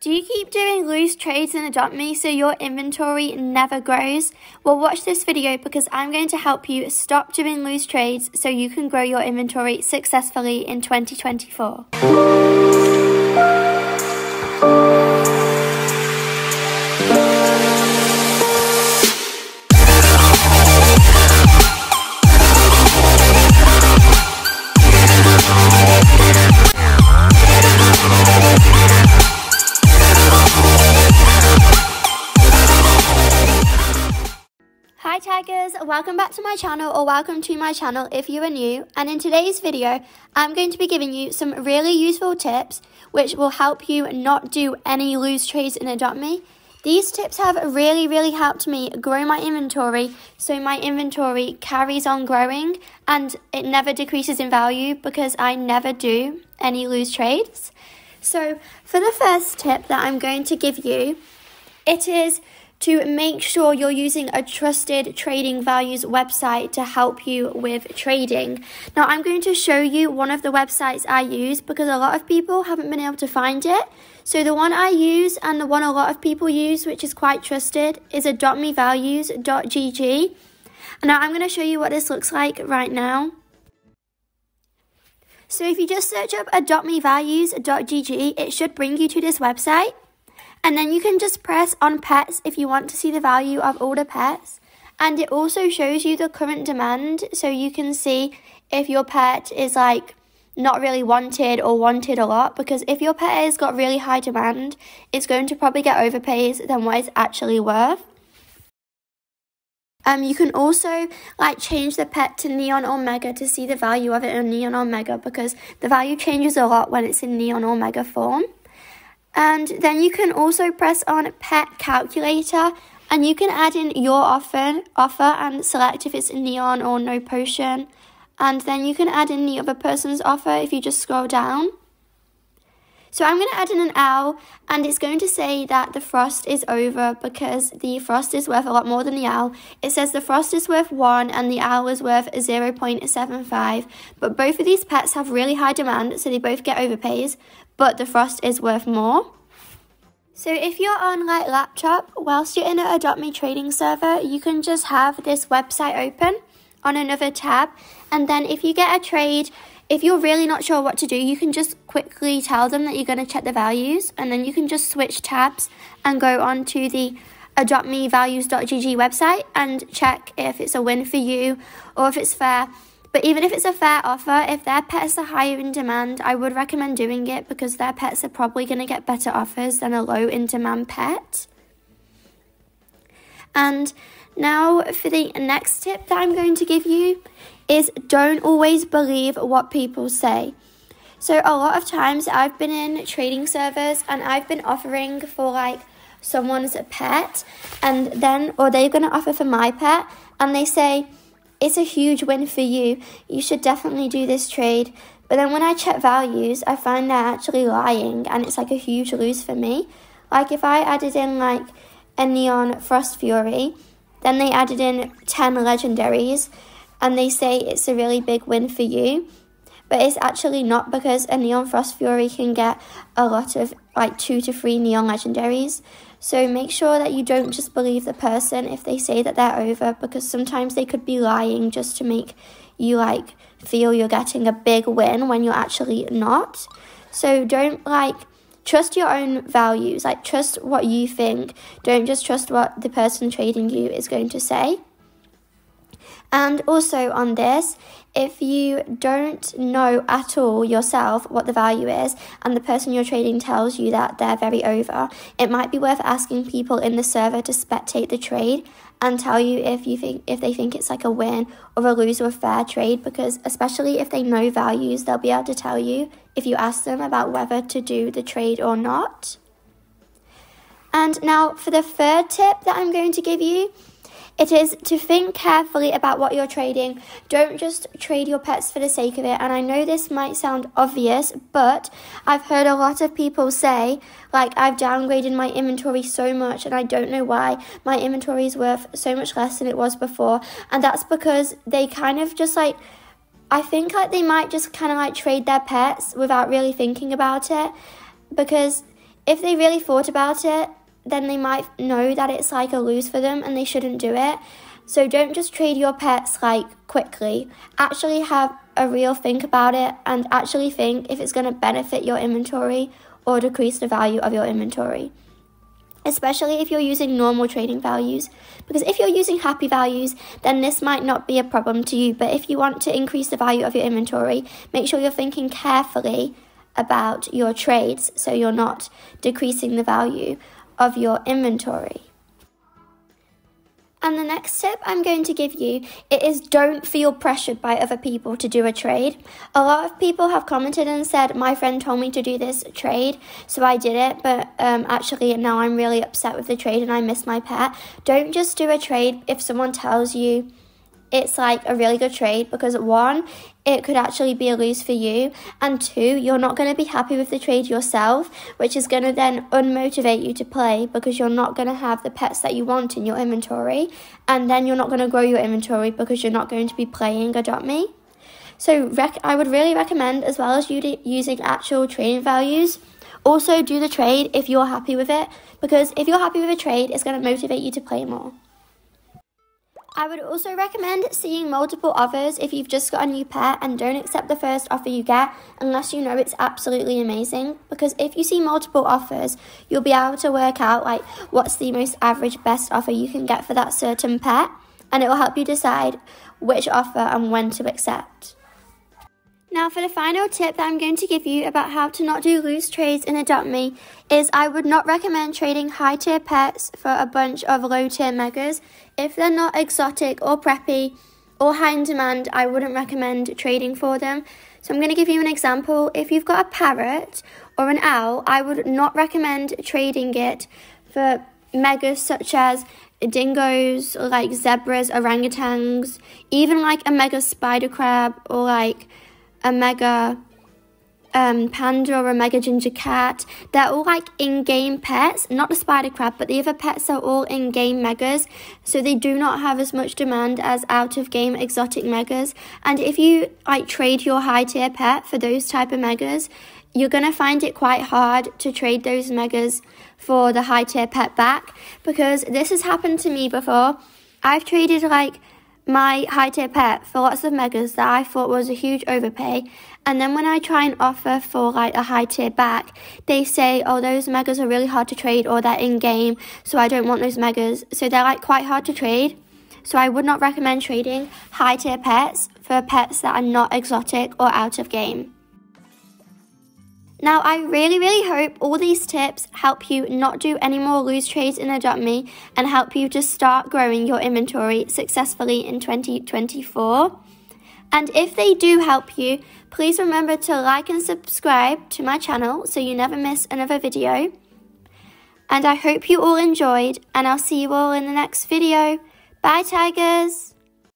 Do you keep doing loose trades in Adopt Me so your inventory never grows? Well, watch this video because I'm going to help you stop doing loose trades so you can grow your inventory successfully in 2024. Hi Tigers, welcome back to my channel, or welcome to my channel if you are new, and in today's video I'm going to be giving you some really useful tips which will help you not do any loose trades in Adopt Me. These tips have really helped me grow my inventory so my inventory carries on growing and it never decreases in value because I never do any loose trades. So for the first tip that I'm going to give you, it is to make sure you're using a trusted trading values website to help you with trading. Now, I'm going to show you one of the websites I use because a lot of people haven't been able to find it. So the one I use and the one a lot of people use, which is quite trusted, is adoptmevalues.gg. And now I'm going to show you what this looks like right now. So if you just search up adoptmevalues.gg, it should bring you to this website. And then you can just press on pets if you want to see the value of all the pets. And it also shows you the current demand, so you can see if your pet is like not really wanted or wanted a lot. Because if your pet has got really high demand, it's going to probably get overpays than what it's actually worth. You can also change the pet to Neon or Mega to see the value of it in Neon or Mega, because the value changes a lot when it's in Neon or Mega form. And then you can also press on Pet Calculator, and you can add in your offer and select if it's neon or no potion. And then you can add in the other person's offer if you just scroll down. So I'm going to add in an owl, and it's going to say that the frost is over because the frost is worth a lot more than the owl. It says the frost is worth 1 and the owl is worth 0.75. But both of these pets have really high demand, so they both get overpays. But the frost is worth more. So if you're on laptop, whilst you're in an Adopt Me trading server, you can just have this website open on another tab. And then if you get a trade, if you're really not sure what to do, you can just quickly tell them that you're going to check the values. And then you can just switch tabs and go on to the adoptmevalues.gg website and check if it's a win for you or if it's fair. But even if it's a fair offer, if their pets are higher in demand, I would recommend doing it because their pets are probably going to get better offers than a low in demand pet. And now for the next tip that I'm going to give you is don't always believe what people say. So a lot of times I've been in trading servers and I've been offering for someone's pet, and then, or they're going to offer for my pet, and they say, it's a huge win for you. You should definitely do this trade. But then when I check values, I find they're actually lying, and it's a huge lose for me. If I added in a Neon Frost Fury, then they added in 10 legendaries, and they say it's a really big win for you. But it's actually not, because a Neon Frost Fury can get a lot of 2 to 3 Neon legendaries. So make sure that you don't just believe the person if they say that they're over, because sometimes they could be lying just to make you feel you're getting a big win when you're actually not. So don't trust your own values, trust what you think. Don't just trust what the person trading you is going to say. And also on this, if you don't know at all yourself what the value is and the person you're trading tells you that they're very over, it might be worth asking people in the server to spectate the trade and tell you if they think it's a win or a lose or a fair trade, because especially if they know values, they'll be able to tell you if you ask them about whether to do the trade or not. And now for the third tip that I'm going to give you, it is to think carefully about what you're trading. Don't just trade your pets for the sake of it. And I know this might sound obvious, but I've heard a lot of people say, I've downgraded my inventory so much and I don't know why. My inventory is worth so much less than it was before. And that's because they kind of just I think they might just kind of trade their pets without really thinking about it. Because if they really thought about it, then they might know that it's like a lose for them and they shouldn't do it. So don't just trade your pets like quickly. Actually have a real think about it and actually think if it's going to benefit your inventory or decrease the value of your inventory. Especially if you're using normal trading values. Because if you're using happy values, then this might not be a problem to you. But if you want to increase the value of your inventory, make sure you're thinking carefully about your trades so you're not decreasing the value of your inventory. And the next tip I'm going to give you, it is don't feel pressured by other people to do a trade. A lot of people have commented and said, my friend told me to do this trade, so I did it, but actually now I'm really upset with the trade and I miss my pet. Don't just do a trade if someone tells you it's like a really good trade, because one, it could actually be a lose for you, and two, you're not going to be happy with the trade yourself, which is going to then unmotivate you to play because you're not going to have the pets that you want in your inventory, and then you're not going to grow your inventory because you're not going to be playing Adopt Me. So I would really recommend, as well as using actual trading values, also do the trade if you're happy with it, because if you're happy with a trade, it's going to motivate you to play more. I would also recommend seeing multiple offers if you've just got a new pet, and don't accept the first offer you get unless you know it's absolutely amazing, because if you see multiple offers, you'll be able to work out like what's the most average best offer you can get for that certain pet, and it will help you decide which offer and when to accept. Now for the final tip that I'm going to give you about how to not do loose trades in Adopt Me is I would not recommend trading high tier pets for a bunch of low tier megas. If they're not exotic or preppy or high in demand, I wouldn't recommend trading for them. So I'm going to give you an example. If you've got a parrot or an owl, I would not recommend trading it for megas such as dingoes, or like zebras, orangutans, even like a mega spider crab, or like a mega panda or a mega ginger cat. They're all like in-game pets, not the spider crab, but the other pets are all in-game megas, so they do not have as much demand as out-of-game exotic megas. And if you like trade your high tier pet for those type of megas, you're going to find it quite hard to trade those megas for the high tier pet back, because this has happened to me before. I've traded like my high tier pet for lots of megas that I thought was a huge overpay, and then when I try and offer for like a high tier back, they say, oh, those megas are really hard to trade, or they're in game, so I don't want those megas. So they're like quite hard to trade. So I would not recommend trading high tier pets for pets that are not exotic or out of game. Now, I really hope all these tips help you not do any more loose trades in Adopt Me and help you to start growing your inventory successfully in 2024. And if they do help you, please remember to like and subscribe to my channel so you never miss another video. And I hope you all enjoyed, and I'll see you all in the next video. Bye, Tigers!